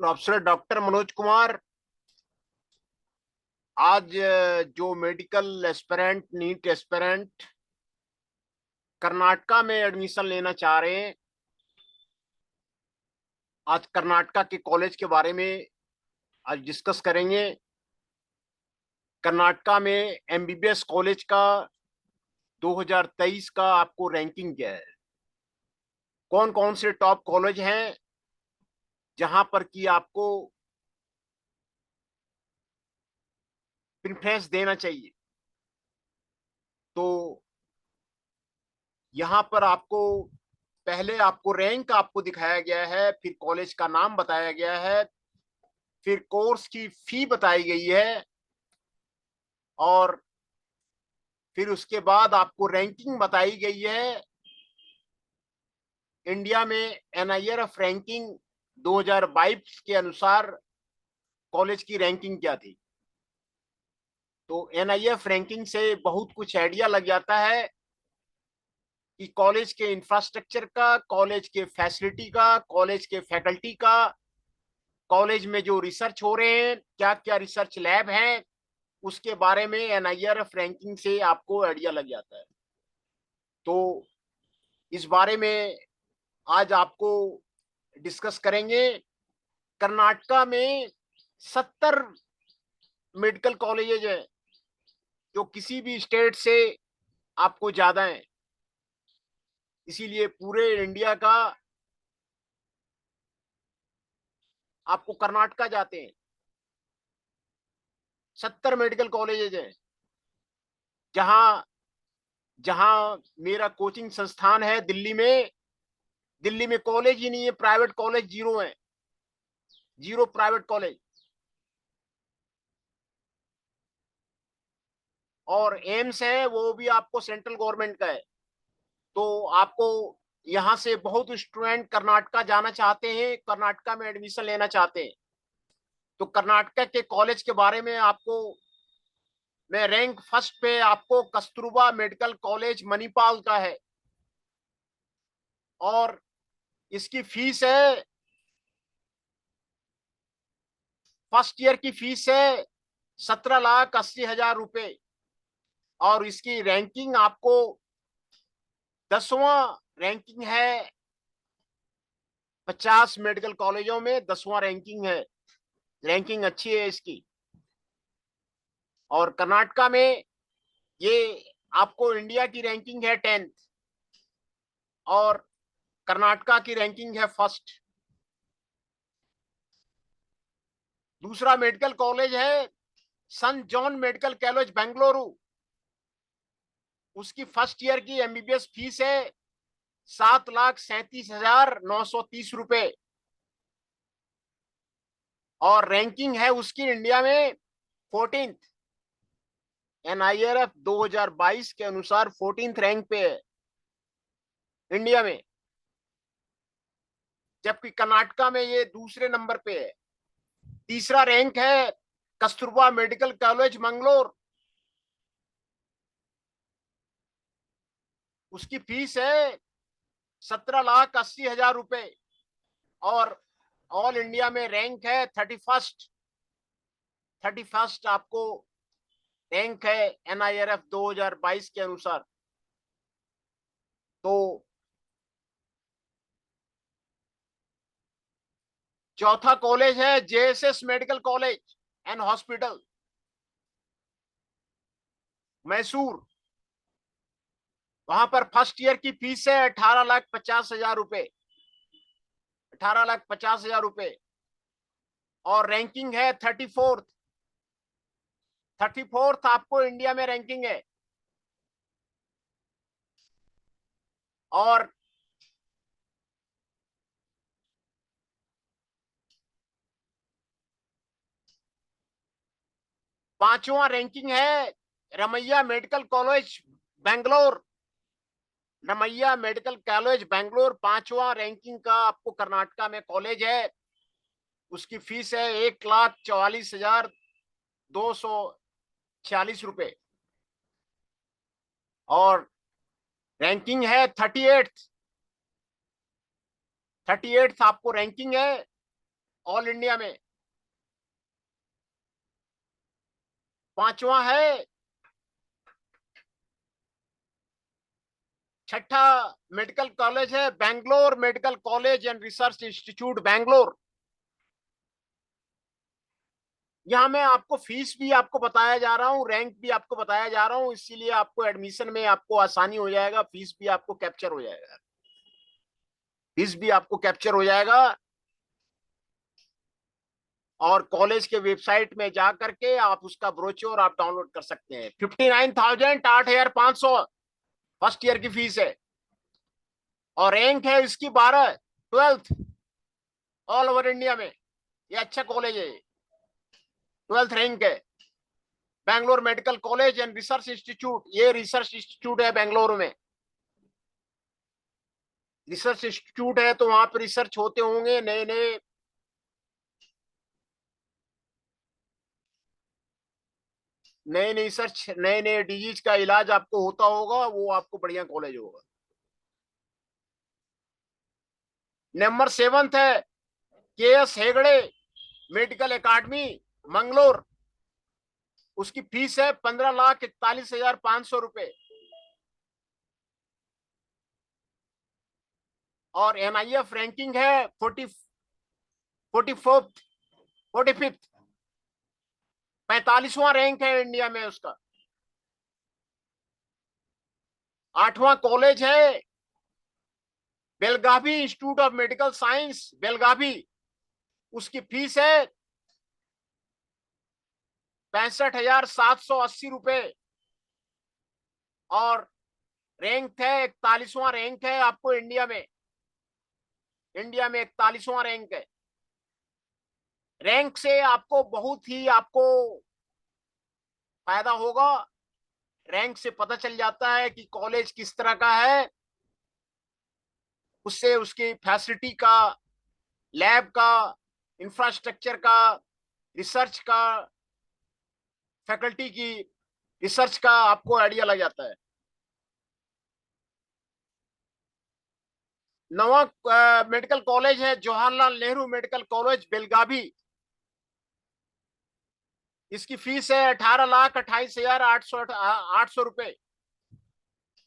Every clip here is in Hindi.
Professor doctor Manoj Kumar. आज जो medical aspirant, NEET aspirant Karnataka में एडमिशन लेना चाह रहे हैं, आज कर्नाटका के कॉलेज के बारे में आज डिस्कस करेंगे। कर्नाटका में एमबीबीएस कॉलेज का 2023 का आपको रैंकिंग क्या है, कौन कौन से टॉप कॉलेज हैं जहां पर कि आपको प्रेफरेंस देना चाहिए। तो यहाँ पर आपको पहले आपको रैंक आपको दिखाया गया है, फिर कॉलेज का नाम बताया गया है, फिर कोर्स की फी बताई गई है, और फिर उसके बाद आपको रैंकिंग बताई गई है। इंडिया में एनआईआरएफ रैंकिंग 2022 के अनुसार कॉलेज की रैंकिंग क्या थी। तो एनआईएफ रैंकिंग से बहुत कुछ आइडिया लग जाता है कि कॉलेज के इंफ्रास्ट्रक्चर का, कॉलेज के फैसिलिटी का, कॉलेज के फैकल्टी का, कॉलेज में जो रिसर्च हो रहे हैं, क्या क्या रिसर्च लैब हैं, उसके बारे में एनआईआरएफ रैंकिंग से आपको आइडिया लग जाता है। तो इस बारे में आज आपको डिस्कस करेंगे। कर्नाटका में 70 मेडिकल कॉलेजेज हैं, जो किसी भी स्टेट से आपको ज्यादा हैं। इसीलिए पूरे इंडिया का आपको कर्नाटका जाते हैं। 70 मेडिकल कॉलेजेज हैं। जहां जहां मेरा कोचिंग संस्थान है दिल्ली में, दिल्ली में कॉलेज ही नहीं है, प्राइवेट कॉलेज जीरो है, जीरो प्राइवेट कॉलेज। और एम्स है, वो भी आपको सेंट्रल गवर्नमेंट का है। तो आपको यहाँ से बहुत स्टूडेंट कर्नाटका जाना चाहते हैं, कर्नाटका में एडमिशन लेना चाहते हैं। तो कर्नाटका के कॉलेज के बारे में आपको मैं रैंक फर्स्ट पे आपको कस्तूरबा मेडिकल कॉलेज मणिपाल का है, और इसकी फीस है, फर्स्ट ईयर की फीस है 17,80,000 रुपए। और इसकी रैंकिंग आपको 10वां रैंकिंग है, 50 मेडिकल कॉलेजों में 10वां रैंकिंग है। रैंकिंग अच्छी है इसकी। और कर्नाटका में ये आपको इंडिया की रैंकिंग है 10th, और कर्नाटका की रैंकिंग है फर्स्ट। दूसरा मेडिकल कॉलेज है सन जॉन मेडिकल कॉलेज बेंगलुरु। उसकी फर्स्ट ईयर की एमबीबीएस फीस है 7,37,930 रुपए, और रैंकिंग है उसकी इंडिया में 14th। एनआईआरएफ 2022 के अनुसार 14th रैंक पे है इंडिया में, जबकि कर्नाटका में ये दूसरे नंबर पे है। तीसरा रैंक है कस्तूरबा मेडिकल कॉलेज मंगलोर। उसकी फीस है 17,80,000 रुपए, और ऑल इंडिया में रैंक है 31st। 31st आपको रैंक है एनआईआरएफ 2022 के अनुसार। तो चौथा कॉलेज है JSS medical college and hospital, Mysore. वहां पर फर्स्ट ईयर की फीस है 18,50,000 रुपए, 18,50,000 रुपए, और रैंकिंग है 34th। 34th आपको इंडिया में रैंकिंग है। और पांचवा रैंकिंग है Ramaiah medical college Bangalore. Ramaiah medical college Bangalore पांचवा रैंकिंग का आपको कर्नाटका में कॉलेज है। उसकी फीस है 1,44,246 रुपए, और रैंकिंग है 38th। 38th आपको रैंकिंग है, ऑल इंडिया में। पांचवा है, छठा मेडिकल कॉलेज है Bangalore medical college and research institute Bangalore. यहाँ मैं आपको फीस भी आपको बताया जा रहा हूँ, रैंक भी आपको बताया जा रहा हूँ, इसीलिए आपको एडमिशन में आपको आसानी हो जाएगा, फीस भी आपको कैप्चर हो जाएगा, फीस भी आपको कैप्चर हो जाएगा। और कॉलेज के वेबसाइट में जा करके आप उसका ब्रोचर आप डाउनलोड कर सकते हैं। 59,000 8,500 फर्स्ट ईयर की फीस है। और रैंक है इसकी 12, 12th ऑल ओवर इंडिया में। ये अच्छा कॉलेज है, 12th रैंक है। Bangalore medical college and research institute, ये रिसर्च इंस्टीट्यूट है बैंगलोर में। रिसर्च इंस्टीट्यूट है तो वहां पर रिसर्च होते होंगे, नए नए नए नए रिसर्च, नए नए डिजीज का इलाज आपको होता होगा, वो आपको बढ़िया कॉलेज होगा। नंबर 7 है के S Hegde medical academy Mangalore. उसकी फीस है 15,41,500 रुपए। और एनआईएफ रैंकिंग है 44th 45th, 45वां रैंक है इंडिया में उसका। आठवां कॉलेज है Belagavi institute of medical science Belagavi. उसकी फीस है 65,780 रुपए। और रैंक है 41वां रैंक है आपको इंडिया में। इंडिया में 41वां रैंक है। रैंक से आपको बहुत ही आपको फायदा होगा। रैंक से पता चल जाता है कि कॉलेज किस तरह का है, उससे उसकी फैसिलिटी का, लैब का, इंफ्रास्ट्रक्चर का, रिसर्च का, फैकल्टी की रिसर्च का आपको आइडिया लग जाता है। नवा मेडिकल कॉलेज है जवाहरलाल नेहरू मेडिकल कॉलेज बेलगावी। इसकी फीस है 18,28,800 रुपए।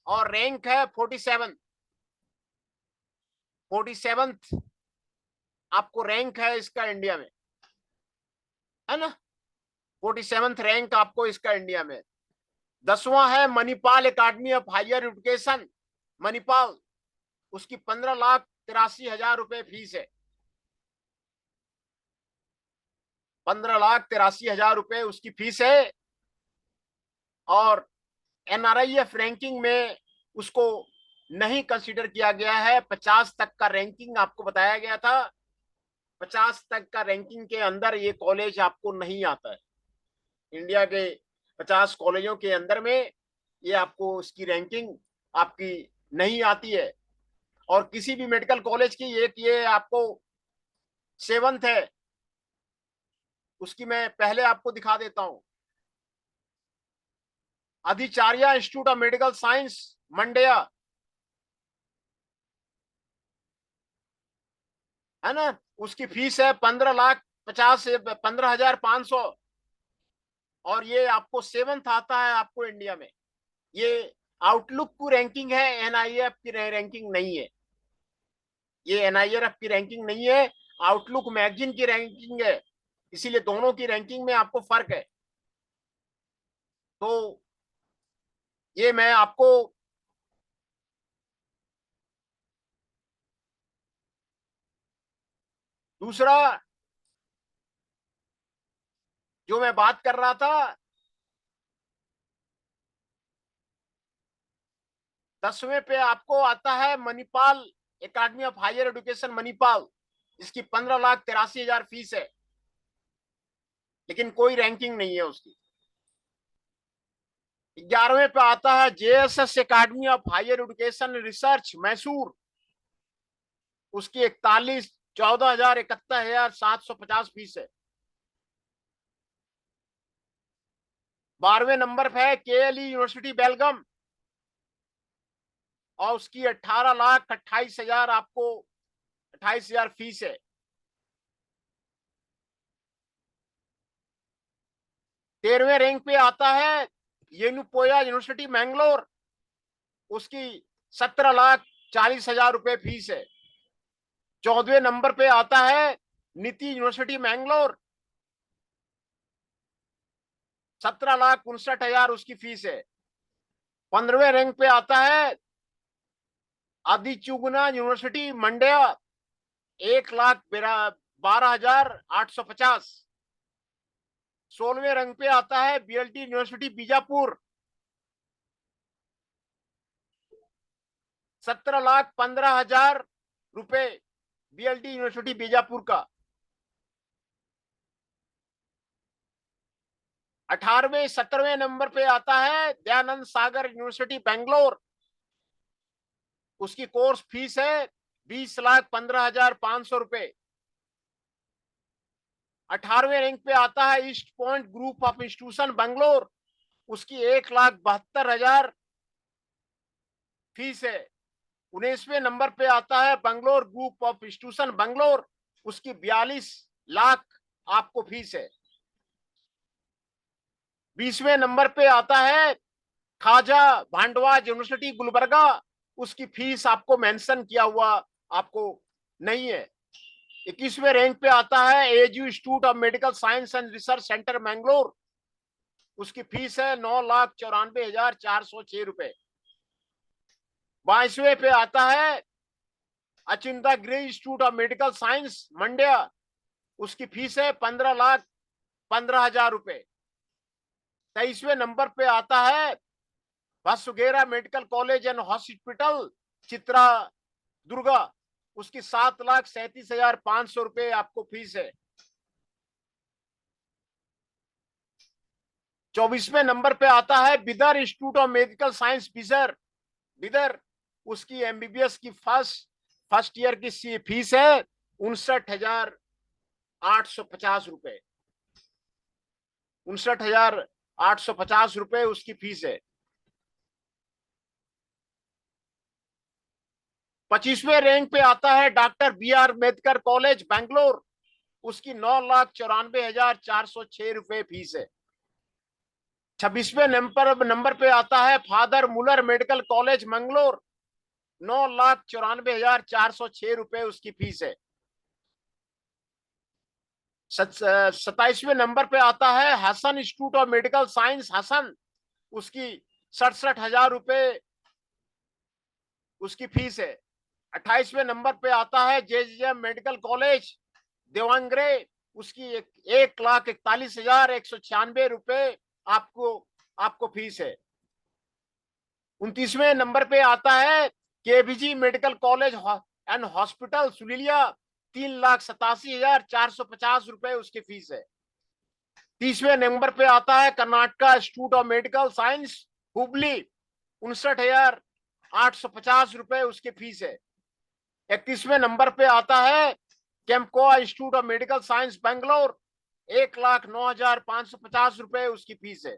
और रैंक है 47th आपको रैंक है इसका इंडिया में, है ना। 47th रैंक आपको इसका इंडिया में। 10वां है Manipal academy of higher education Manipal. उसकी 15,83,000 रुपए फीस है। 15,83,000 रुपए उसकी फीस है। और एनआरआईएफ रैंकिंग में उसको नहीं कंसीडर किया गया है। 50 तक का रैंकिंग आपको बताया गया था, 50 तक का रैंकिंग के अंदर ये कॉलेज आपको नहीं आता है। इंडिया के 50 कॉलेजों के अंदर में ये आपको इसकी रैंकिंग आपकी नहीं आती है। और किसी भी मेडिकल कॉलेज की एक ये आपको 7th है। उसकी मैं पहले आपको दिखा देता हूं। आदिचार्य institute of medical science Mandya, है ना। उसकी फीस है 15,50,15,500। और ये आपको 7th आता है आपको इंडिया में। ये आउटलुक की रैंकिंग है, एनआईएफ की रैंकिंग नहीं है। ये एनआईएफ की रैंकिंग नहीं है, आउटलुक मैगजीन की रैंकिंग है। इसीलिए दोनों की रैंकिंग में आपको फर्क है। तो ये मैं आपको दूसरा जो मैं बात कर रहा था, 10वें पे आपको आता है Manipal academy of higher education Manipal. इसकी 15,83,000 फीस है, लेकिन कोई रैंकिंग नहीं है उसकी। 11वें पे आता है JSS academy of higher education research Mysore. उसकी 14,71,750 फीस है। 12वें नंबर पे है केएलई यूनिवर्सिटी बेलगम। और उसकी 18,28,000 आपको 28,000 फीस है। 13वें रैंक पे आता है येनुपोया यूनिवर्सिटी मैंगलोर, उसकी 17,40,000 रुपए फीस है। 14वें नंबर पे आता है नीति यूनिवर्सिटी मैंगलोर, 17,59,000 उसकी फीस है। 15वें रैंक पे आता है आदिचुगना यूनिवर्सिटी मंड्या, 1,12,850। 16वें रैंक पे आता है बीएलटी यूनिवर्सिटी बीजापुर, 17,15,000 रुपए बीएलटी यूनिवर्सिटी बीजापुर का। 18वें 17वें नंबर पे आता है दयानंद सागर यूनिवर्सिटी बेंगलोर, उसकी कोर्स फीस है 20,15,500 रुपए। 18वें रैंक पे आता है east point group of institution Bangalore, उसकी 1,72,000 फीस है। 19वें नंबर पे आता है Bangalore group of institution Bangalore, उसकी 42 लाख आपको फीस है। 20वें नंबर पे आता है खाजा भांडवाज यूनिवर्सिटी गुलबर्गा, उसकी फीस आपको मेंशन किया हुआ आपको नहीं है। 21वें रैंक पे आता है एजू institute of medical science and research centre Mangalore, उसकी फीस है 9,94,406 रुपए। 22वें पे आता है अचिंता गिरी institute of medical science Mandya, उसकी फीस है 15,15,000 रुपए। 23वें नंबर पे आता है वासुगेरा medical college and hospital Chitradurga, उसकी 7,37,500 रुपए आपको फीस है। 24वें नंबर पे आता है Bidar institute of medical science Bidar, उसकी एमबीबीएस की फर्स्ट ईयर की फीस है 59,850 रुपए। 59,850 रुपए उसकी फीस है। 25वें रैंक पे आता है doctor B R Ambedkar college Bangalore, उसकी 9,94,406 रुपए फीस है। 26वें नंबर पे आता है फादर मुलर मेडिकल कॉलेज मंगलोर, 9,94,406 रुपए उसकी फीस है। 27वें नंबर पे आता है Hassan institute of medical science Hassan, उसकी 67,000 रुपए उसकी फीस है। 28वें नंबर पे आता है जेजेएम मेडिकल कॉलेज देवांगरे, उसकी 1,41,196 रुपए आपको आपको फीस है। 29वें नंबर पे आता है KBG medical college and hospital सुलीलिया, 3,87,450 रुपए उसकी फीस है। 30वें नंबर पे आता है Karnataka institute of medical science Hubli, 59,850 रुपए उसकी फीस है। 31वें नंबर पे आता है केमकोआ institute of medical science Bangalore, 1,09,550 रुपए उसकी फीस है।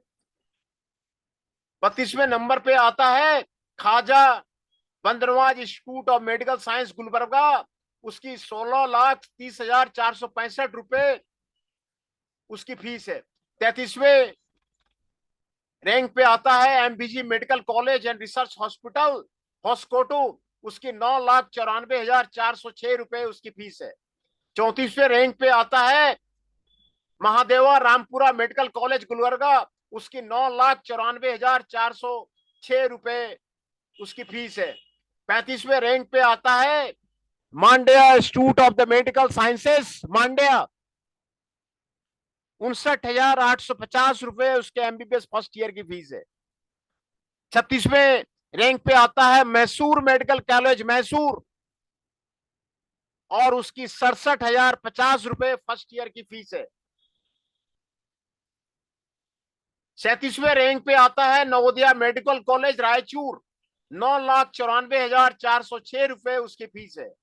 32वें नंबर पे आता है Khaja Bandanawaz institute of medical science Gulbarga, उसकी 16,30,465 रुपए उसकी फीस है। 33वें रैंक पे आता है MBG medical college and research hospital Hoskote, उसकी 9,94,406 रुपए उसकी फीस है। 34वें रैंक पे आता है महादेवा रामपुरा मेडिकल कॉलेज गुलबर्गा, उसकी 9,94,406 रुपए उसकी फीस है। 35वें रैंक पे आता है Mandya institute of the medical sciences Mandya, 59,850 रुपए उसके एमबीबीएस फर्स्ट ईयर की फीस है। 36वें रैंक पे आता है मैसूर मेडिकल कॉलेज मैसूर, और उसकी 67,050 रुपए फर्स्ट ईयर की फीस है। 37वें रैंक पे आता है नवोदया मेडिकल कॉलेज रायचूर, 9,94,406 रुपए उसकी फीस है।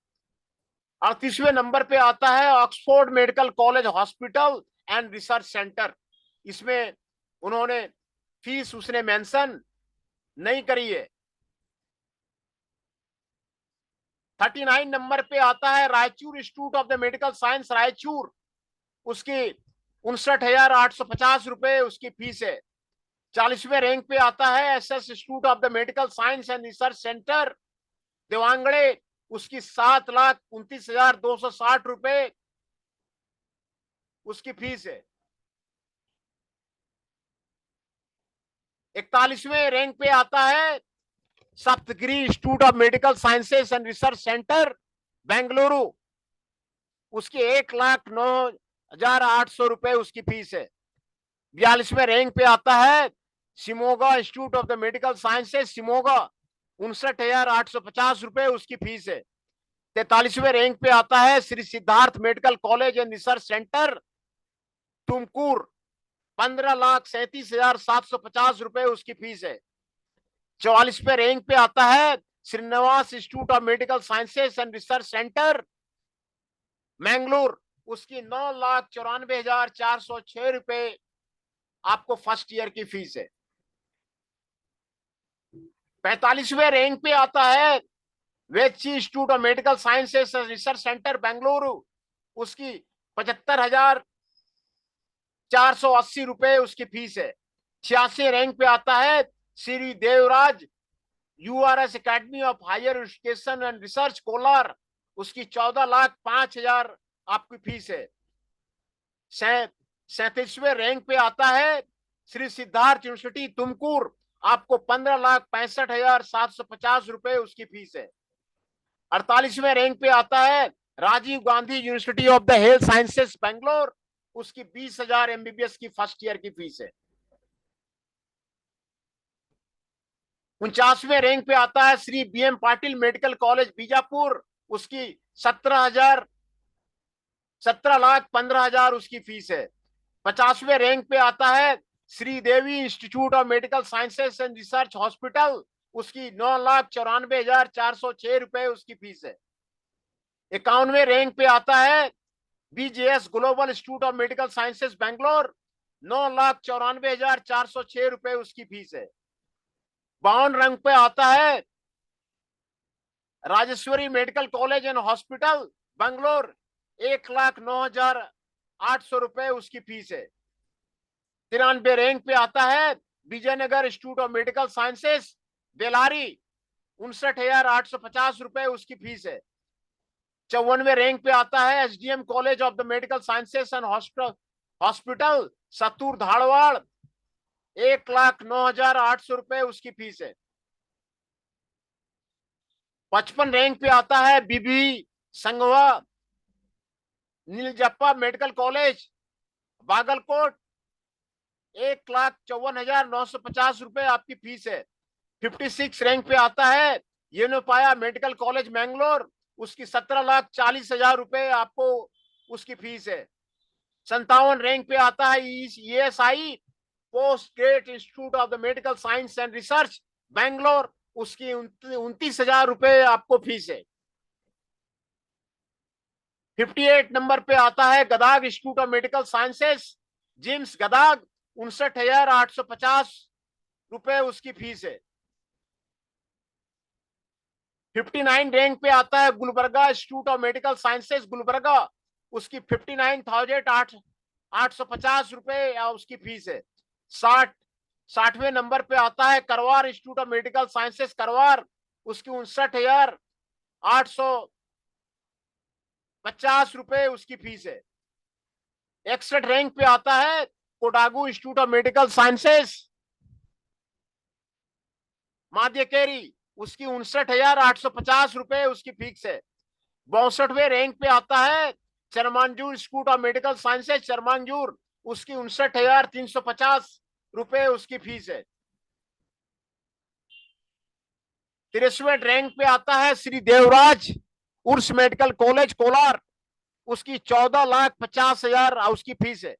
38वें नंबर पे आता है Oxford medical college hospital and research centre, इसमें उन्होंने फीस उसने मेंशन नहीं करी है। 39 नंबर पे आता है Raichur institute of the medical science Raichur, उसकी 59,850 रुपए उसकी फीस है। 40वें रैंक पे आता है SS institute of the medical science and research centre देवांगड़े, उसकी 7,29,260 रुपए उसकी फीस है। 41वें रैंक पे आता है Saptagiri institute of medical sciences and research centre Bengaluru, उसकी 1,09,800 रुपए उसकी फीस है। 42वें रैंक पे आता है Shimoga institute of the medical sciences Shimoga, 59,850 रुपए उसकी फीस है। 43वें रैंक पे आता है Shri Siddhartha medical college and research centre Tumkur, 15,37,750 उसकी फीस है। 44वें रैंक पे आता है Srinivas institute of medical sciences and research centre Mangalore, उसकी 9,94,406 आपको फर्स्ट ईयर की फीस है। 45वें रैंक पे आता है वेची institute of medical sciences research centre Bengaluru, उसकी 75,480 उसकी फीस है। 86 रैंक पे आता है Shri Devaraj URS academy of higher education and research Kolar, उसकी 14,05,000 आपकी फीस है। 37वें रैंक पे आता है श्री सिद्धार्थ यूनिवर्सिटी तुमकुर, आपको 15,65,750 उसकी फीस है। 48वें रैंक पे आता है Rajiv Gandhi university of the health sciences Bangalore, उसकी 20,000 MBBS की फर्स्ट ईयर की फीस है। 49वें रैंक पे आता है Shri BM Patil medical college Bijapur, उसकी 17,15,000 उसकी फीस है। 50वें रैंक पे आता है Shri Devi institute of medical sciences and research hospital, उसकी 9,94,406 रुपए उसकी फीस है। 51वें रैंक पे आता है BJS global institute of medical sciences Bangalore, 9,94,406 रुपए उसकी फीस है। 52 रैंक पे आता है Rajeshwari medical college and hospital Bangalore, 1,09,800 रुपए उसकी फीस है। 93 रैंक पे आता है Vijayanagar institute of medical sciences Bellary, 59,850 रुपए उसकी फीस है। 54वें रैंक पे आता है SDM college of the medical sciences and hospital Sattur Dharwad, 1,09,800 रुपए उसकी फीस है। 55 रैंक पे आता है बीबी संगवा नीलजप्पा मेडिकल कॉलेज बागलकोट, 1,54,950 रुपए आपकी फीस है। 56 रैंक पे आता है येनोपाया मेडिकल कॉलेज मैंगलोर, उसकी 17,40,000 रुपए आपको उसकी फीस है। 57 रैंक पे आता है ESI post graduate institute of the medical science and research Bangalore, उसकी 29,000 रुपए आपको फीस है। 58 नंबर पे आता है Gadag institute of medical sciences GIMS Gadag, 59,850 रुपए उसकी फीस है। 59 रैंक पे आता है Gulbarga institute of medical sciences Gulbarga, उसकी 59,850 रुपए उसकी फीस है। 60वें नंबर पे आता है करवार इंस्टीट्यूट ऑफ मेडिकल साइंसेस करवार, उसकी 59,850 रुपए उसकी फीस है। 61 रैंक पे आता है Kodagu institute of medical sciences Madikeri, उसकी 59,850 रुपए उसकी फीस है। 62वें रैंक पे आता है चरमांजूर इंस्टीट्यूट ऑफ मेडिकल साइंसेज चरमांजूर, उसकी 59,350 रुपए उसकी फीस है। 63वें रैंक पे आता है श्री देवराज उर्स मेडिकल कॉलेज कोलार, उसकी 14,50,000 उसकी फीस है।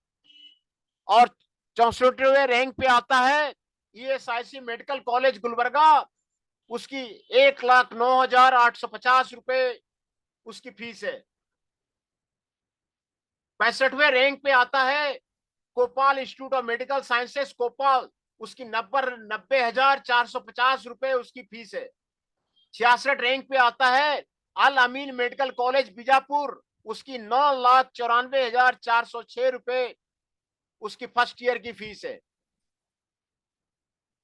और 64वें रैंक पे आता है ESIC मेडिकल कॉलेज गुलबर्गा, उसकी 1,09,850 रुपए उसकी फीस है। 65वें रैंक पे आता है कोपाल इंस्टीट्यूट ऑफ मेडिकल साइंसेस कोपाल, उसकी 90,450 रुपए उसकी फीस है। 66 रैंक पे आता है अल अमीन मेडिकल कॉलेज बीजापुर, उसकी 9,94,406 रुपए उसकी फर्स्ट ईयर की फीस है।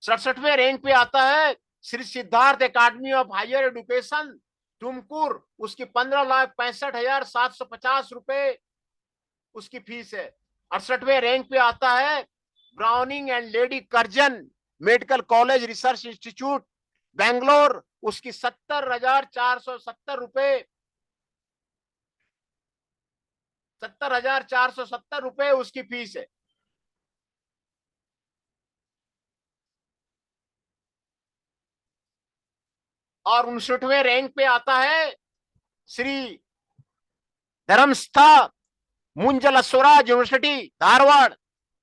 67वें रैंक पे आता है Shri Siddhartha academy of higher education Tumkur, उसकी 15,65,750 रुपए उसकी फीस है। 68वें रैंक पे आता है browning and lady Curzon medical college research institute Bangalore, उसकी 70,470 रुपए, 70,470 रुपए उसकी फीस है। और 59वें रैंक पे आता है श्री धर्मस्था मुंजल स्वराज यूनिवर्सिटी धारवाड़,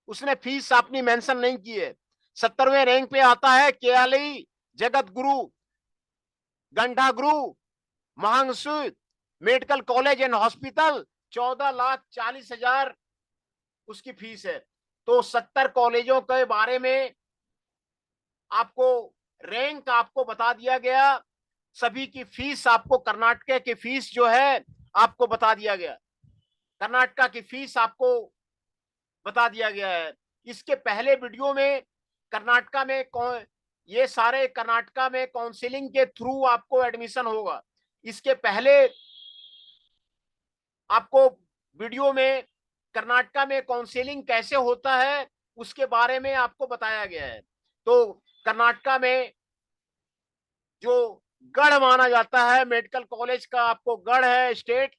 उसने फीस अपनी मेंशन नहीं की है। 70वें रैंक पे आता है केआली जगत गुरु गंडा गुरु महांसु मेडिकल कॉलेज एंड हॉस्पिटल, 14,40,000 उसकी फीस है। तो 70 कॉलेजों के बारे में आपको रैंक आपको बता दिया गया, सभी की फीस आपको कर्नाटक की फीस जो है आपको बता दिया गया, कर्नाटक की फीस आपको बता दिया गया है। इसके पहले वीडियो में कर्नाटक में कौन, ये सारे कर्नाटक में काउंसलिंग के थ्रू आपको एडमिशन होगा। इसके पहले आपको वीडियो में कर्नाटक में काउंसलिंग कैसे होता है उसके बारे में आपको बताया गया है। तो कर्नाटक में जो गढ़ माना जाता है मेडिकल कॉलेज का, आपको गढ़ है स्टेट,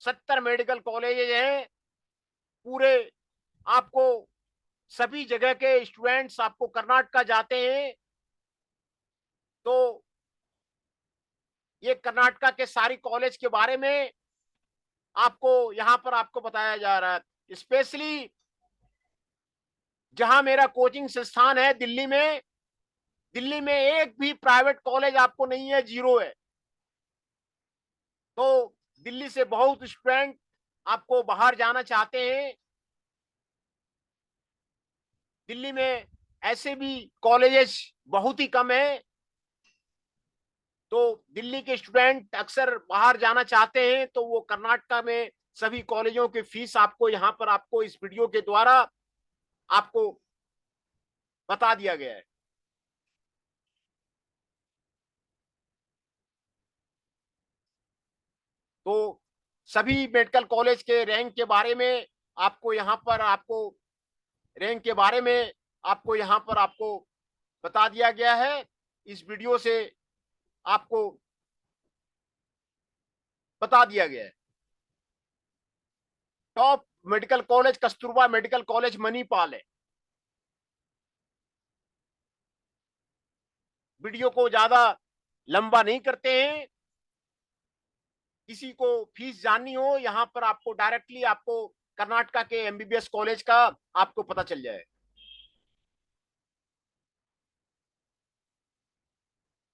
70 मेडिकल कॉलेज हैं पूरे, आपको सभी जगह के स्टूडेंट्स आपको कर्नाटक जाते हैं। तो ये कर्नाटक के सारी कॉलेज के बारे में आपको यहां पर आपको बताया जा रहा है। स्पेशली जहां मेरा कोचिंग संस्थान है दिल्ली में, दिल्ली में एक भी प्राइवेट कॉलेज आपको नहीं है, जीरो है। तो दिल्ली से बहुत स्टूडेंट आपको बाहर जाना चाहते हैं। दिल्ली में ऐसे भी कॉलेजेस बहुत ही कम है, तो दिल्ली के स्टूडेंट अक्सर बाहर जाना चाहते हैं, तो वो कर्नाटक में सभी कॉलेजों की फीस आपको यहाँ पर आपको इस वीडियो के द्वारा आपको बता दिया गया है। तो सभी मेडिकल कॉलेज के रैंक के बारे में आपको यहाँ पर आपको रैंक के बारे में आपको यहाँ पर आपको बता दिया गया है। इस वीडियो से आपको बता दिया गया है। Top medical college Kasturba medical college Manipal है। वीडियो को ज्यादा लंबा नहीं करते हैं, किसी को फीस जाननी हो यहाँ पर आपको डायरेक्टली आपको कर्नाटक के एमबीबीएस कॉलेज का आपको पता चल जाए।